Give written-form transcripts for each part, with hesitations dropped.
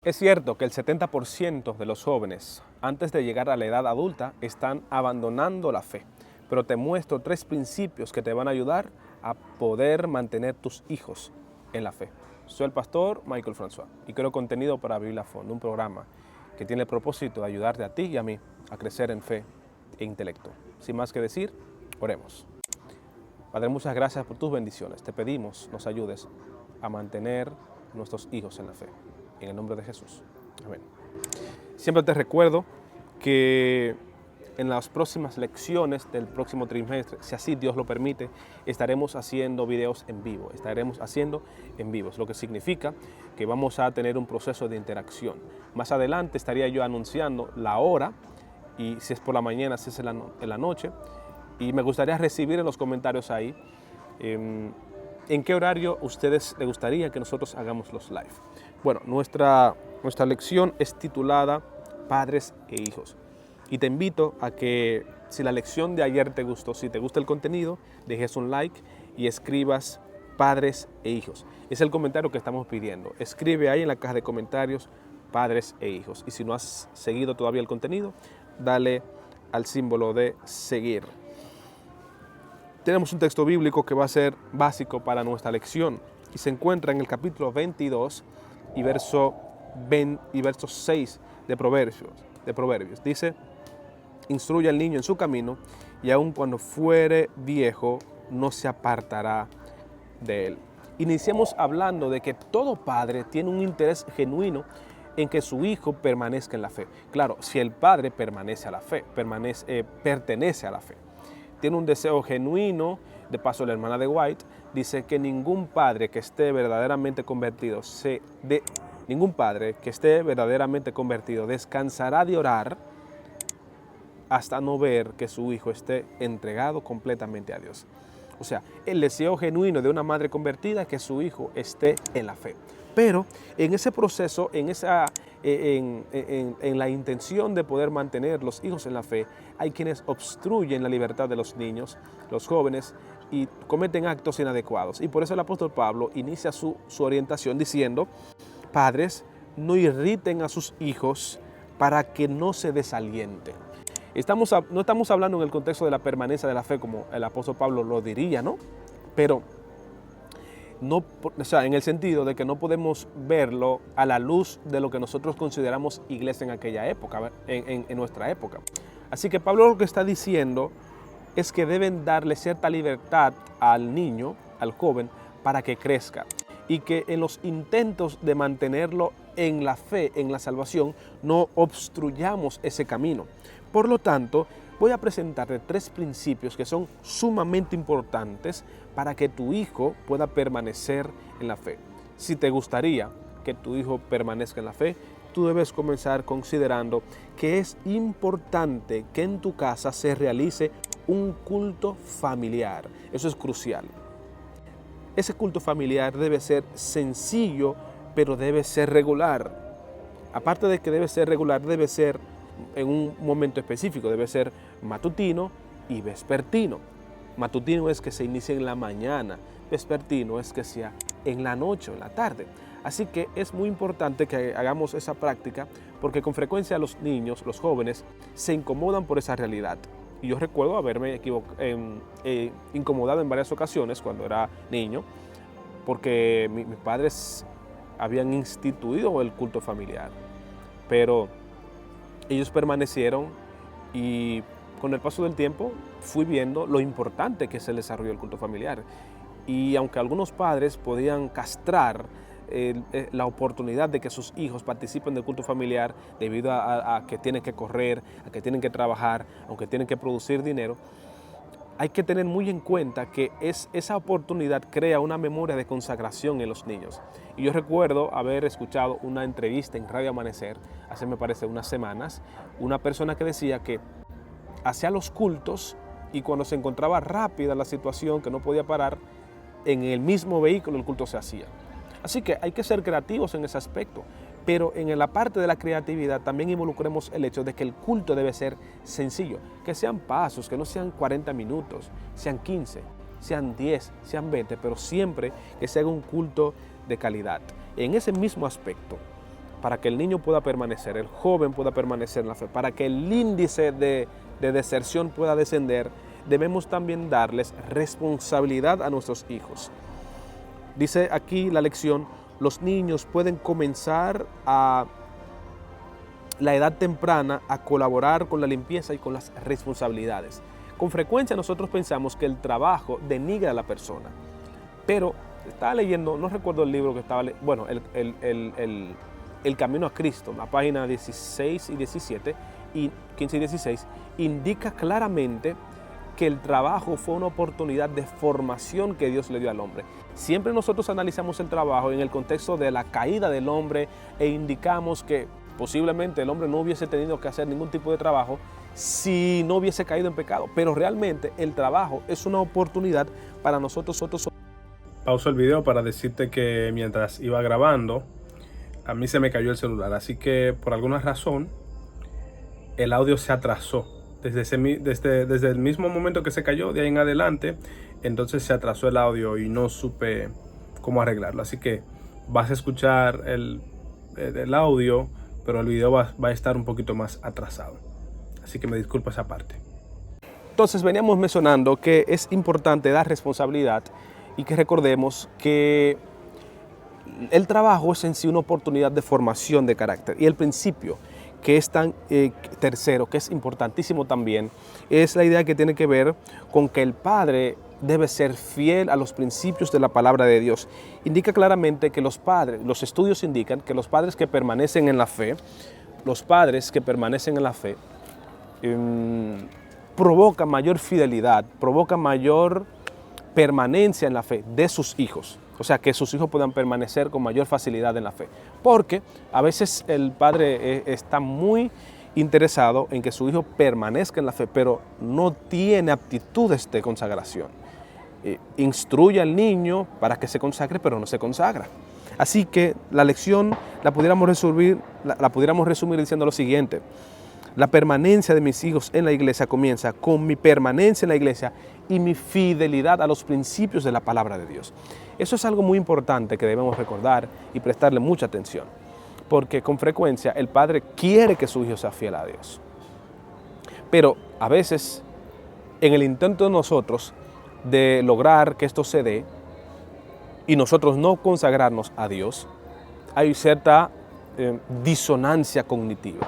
Es cierto que el 70% de los jóvenes, antes de llegar a la edad adulta, están abandonando la fe. Pero te muestro 3 principios que te van a ayudar a poder mantener tus hijos en la fe. Soy el pastor Michael François y creo contenido para Biblia a Fondo, un programa que tiene el propósito de ayudarte a ti y a mí a crecer en fe e intelecto. Sin más que decir, oremos. Padre, muchas gracias por tus bendiciones. Te pedimos nos ayudes a mantener nuestros hijos en la fe. En el nombre de Jesús. Amén. Siempre te recuerdo que en las próximas lecciones del próximo trimestre, si así Dios lo permite, estaremos haciendo videos en vivo. Lo que significa que vamos a tener un proceso de interacción. Más adelante estaría yo anunciando la hora, y si es por la mañana, si es en la noche. Y me gustaría recibir en los comentarios ahí en qué horario a ustedes les gustaría que nosotros hagamos los live. Bueno, nuestra lección es titulada Padres e Hijos. Y te invito a que si la lección de ayer te gustó, si te gusta el contenido, dejes un like y escribas Padres e Hijos. Es el comentario que estamos pidiendo. Escribe ahí en la caja de comentarios Padres e Hijos. Y si no has seguido todavía el contenido, dale al símbolo de seguir. Tenemos un texto bíblico que va a ser básico para nuestra lección y se encuentra en el capítulo 22 y verso 6 de Proverbios. Dice: instruye al niño en su camino y aun cuando fuere viejo no se apartará de él. Iniciamos hablando de que todo padre tiene un interés genuino en que su hijo permanezca en la fe. Claro, si el padre pertenece a la fe. Tiene un deseo genuino. De paso, la hermana de White dice que ningún padre que esté verdaderamente convertido descansará de orar hasta no ver que su hijo esté entregado completamente a Dios. O sea, el deseo genuino de una madre convertida es que su hijo esté en la fe. Pero en ese proceso, en la intención de poder mantener los hijos en la fe, hay quienes obstruyen la libertad de los niños, los jóvenes, y cometen actos inadecuados. Y por eso el apóstol Pablo inicia su orientación diciendo: padres, no irriten a sus hijos para que no se desalienten. No estamos hablando en el contexto de la permanencia de la fe como el apóstol Pablo lo diría, ¿no? Pero no, en el sentido de que no podemos verlo a la luz de lo que nosotros consideramos iglesia en aquella época, en nuestra época. Así que Pablo lo que está diciendo es que deben darle cierta libertad al niño, al joven, para que crezca. Y que en los intentos de mantenerlo en la fe, en la salvación, no obstruyamos ese camino. Por lo tanto, voy a presentarte 3 principios que son sumamente importantes para que tu hijo pueda permanecer en la fe. Si te gustaría que tu hijo permanezca en la fe, tú debes comenzar considerando que es importante que en tu casa se realice un culto familiar. Eso es crucial. Ese culto familiar debe ser sencillo, pero debe ser regular. Aparte de que debe ser regular, debe ser en un momento específico, debe ser matutino y vespertino. Matutino es que se inicie en la mañana, vespertino es que sea en la noche o en la tarde. Así que es muy importante que hagamos esa práctica porque con frecuencia los niños, los jóvenes, se incomodan por esa realidad. Y yo recuerdo haberme incomodado en varias ocasiones cuando era niño porque mis padres habían instituido el culto familiar. Pero ellos permanecieron y con el paso del tiempo fui viendo lo importante que es el desarrollo del culto familiar. Y aunque algunos padres podían castrar la oportunidad de que sus hijos participen del culto familiar debido a que tienen que correr, a que tienen que trabajar, aunque tienen que producir dinero, hay que tener muy en cuenta que esa oportunidad crea una memoria de consagración en los niños. Y yo recuerdo haber escuchado una entrevista en Radio Amanecer, hace me parece unas semanas, una persona que decía que hacía los cultos y cuando se encontraba rápida la situación, que no podía parar, en el mismo vehículo el culto se hacía. Así que hay que ser creativos en ese aspecto, pero en la parte de la creatividad también involucremos el hecho de que el culto debe ser sencillo, que sean pasos, que no sean 40 minutos, sean 15, sean 10, sean 20, pero siempre que se haga un culto de calidad. En ese mismo aspecto, para que el niño pueda permanecer, el joven pueda permanecer en la fe, para que el índice de deserción pueda descender, debemos también darles responsabilidad a nuestros hijos. Dice aquí la lección, los niños pueden comenzar a la edad temprana a colaborar con la limpieza y con las responsabilidades. Con frecuencia nosotros pensamos que el trabajo denigra a la persona, pero estaba leyendo, no recuerdo el libro que estaba leyendo, bueno, el Camino a Cristo, la página 16 y 17, y 15 y 16, indica claramente que el trabajo fue una oportunidad de formación que Dios le dio al hombre. Siempre nosotros analizamos el trabajo en el contexto de la caída del hombre e indicamos que posiblemente el hombre no hubiese tenido que hacer ningún tipo de trabajo si no hubiese caído en pecado, pero realmente el trabajo es una oportunidad para nosotros. Pauso el video para decirte que mientras iba grabando, a mí se me cayó el celular, así que por alguna razón el audio se atrasó. Desde el mismo momento que se cayó, de ahí en adelante, entonces se atrasó el audio y no supe cómo arreglarlo. Así que vas a escuchar el audio, pero el video va a estar un poquito más atrasado. Así que me disculpo esa parte. Entonces veníamos mencionando que es importante dar responsabilidad y que recordemos que el trabajo es en sí una oportunidad de formación de carácter. Y el principio que es tan tercero, que es importantísimo también, es la idea que tiene que ver con que el padre debe ser fiel a los principios de la palabra de Dios. Indica claramente que los estudios indican que los padres que permanecen en la fe, provocan mayor fidelidad, provocan mayor permanencia en la fe de sus hijos. O sea, que sus hijos puedan permanecer con mayor facilidad en la fe. Porque a veces el padre está muy interesado en que su hijo permanezca en la fe, pero no tiene aptitudes de consagración. Instruye al niño para que se consagre, pero no se consagra. Así que la lección la pudiéramos resumir diciendo lo siguiente. La permanencia de mis hijos en la iglesia comienza con mi permanencia en la iglesia y mi fidelidad a los principios de la palabra de Dios. Eso es algo muy importante que debemos recordar y prestarle mucha atención, porque con frecuencia el padre quiere que su hijo sea fiel a Dios. Pero a veces, en el intento de nosotros de lograr que esto se dé y nosotros no consagrarnos a Dios, hay cierta disonancia cognitiva.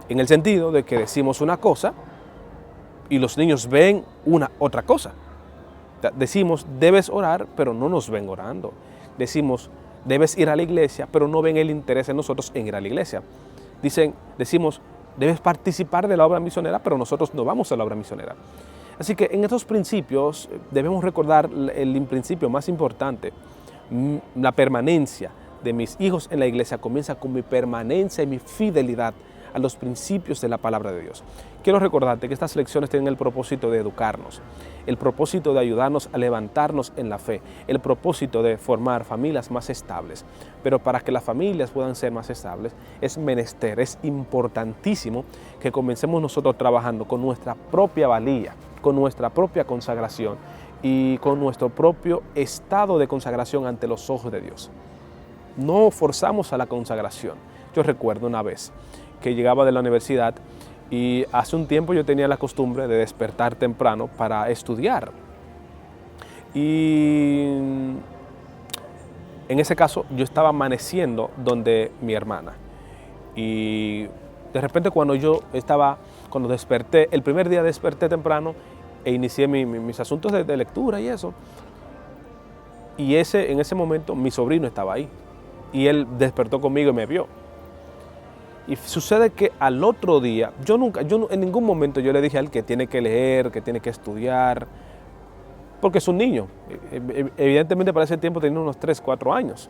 En el sentido de que decimos una cosa y los niños ven otra cosa. Decimos, debes orar, pero no nos ven orando. Decimos, debes ir a la iglesia, pero no ven el interés en nosotros en ir a la iglesia. Decimos, debes participar de la obra misionera, pero nosotros no vamos a la obra misionera. Así que en estos principios debemos recordar el principio más importante. La permanencia de mis hijos en la iglesia comienza con mi permanencia y mi fidelidad a los principios de la palabra de Dios. Quiero recordarte que estas lecciones tienen el propósito de educarnos, el propósito de ayudarnos a levantarnos en la fe, el propósito de formar familias más estables. Pero para que las familias puedan ser más estables, es importantísimo que comencemos nosotros trabajando con nuestra propia valía, con nuestra propia consagración y con nuestro propio estado de consagración ante los ojos de Dios. No forzamos a la consagración. Yo recuerdo una vez que llegaba de la universidad y hace un tiempo yo tenía la costumbre de despertar temprano para estudiar. Y en ese caso yo estaba amaneciendo donde mi hermana. Y de repente cuando desperté, el primer día desperté temprano e inicié mis asuntos de lectura y eso. Y en ese momento mi sobrino estaba ahí. Y él despertó conmigo y me vio. Y sucede que al otro día, en ningún momento yo le dije a él que tiene que leer, que tiene que estudiar, porque es un niño. Evidentemente para ese tiempo tenía unos 3, 4 años.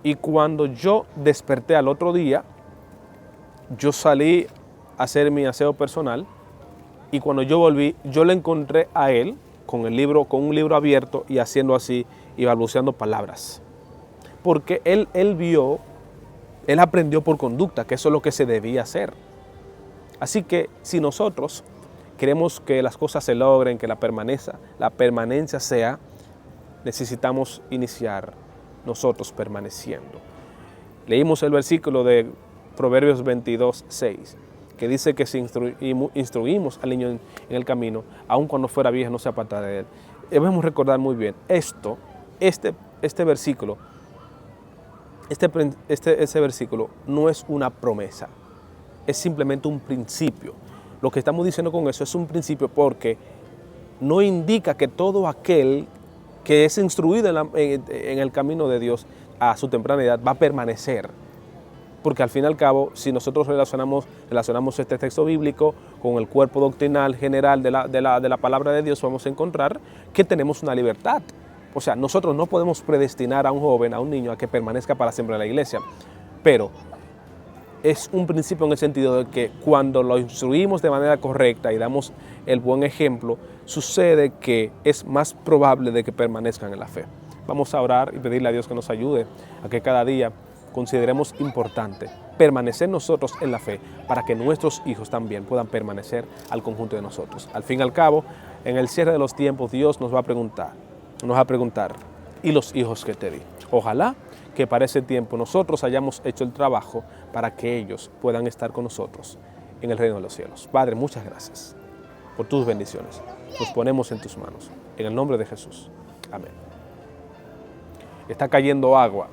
Y cuando yo desperté al otro día, yo salí a hacer mi aseo personal y cuando yo volví, yo le encontré a él con un libro abierto y haciendo así y balbuceando palabras. Porque él aprendió por conducta que eso es lo que se debía hacer. Así que si nosotros queremos que las cosas se logren, que la permanencia sea, necesitamos iniciar nosotros permaneciendo. Leímos el versículo de Proverbios 22:6, que dice que si instruimos al niño en el camino, aun cuando fuera viejo no se apartará de él. Debemos recordar muy bien este versículo. Este versículo no es una promesa, es simplemente un principio. Lo que estamos diciendo con eso es un principio porque no indica que todo aquel que es instruido en el camino de Dios a su temprana edad va a permanecer. Porque al fin y al cabo, si nosotros relacionamos este texto bíblico con el cuerpo doctrinal general de la palabra de Dios, vamos a encontrar que tenemos una libertad. O sea, nosotros no podemos predestinar a un joven, a un niño, a que permanezca para siempre en la iglesia. Pero es un principio en el sentido de que cuando lo instruimos de manera correcta y damos el buen ejemplo, sucede que es más probable de que permanezcan en la fe. Vamos a orar y pedirle a Dios que nos ayude a que cada día consideremos importante permanecer nosotros en la fe para que nuestros hijos también puedan permanecer al conjunto de nosotros. Al fin y al cabo, en el cierre de los tiempos, Dios nos va a preguntar, ¿y los hijos que te di? Ojalá que para ese tiempo nosotros hayamos hecho el trabajo para que ellos puedan estar con nosotros en el reino de los cielos. Padre, muchas gracias por tus bendiciones. Nos ponemos en tus manos. En el nombre de Jesús. Amén. Está cayendo agua,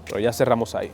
pero ya cerramos ahí.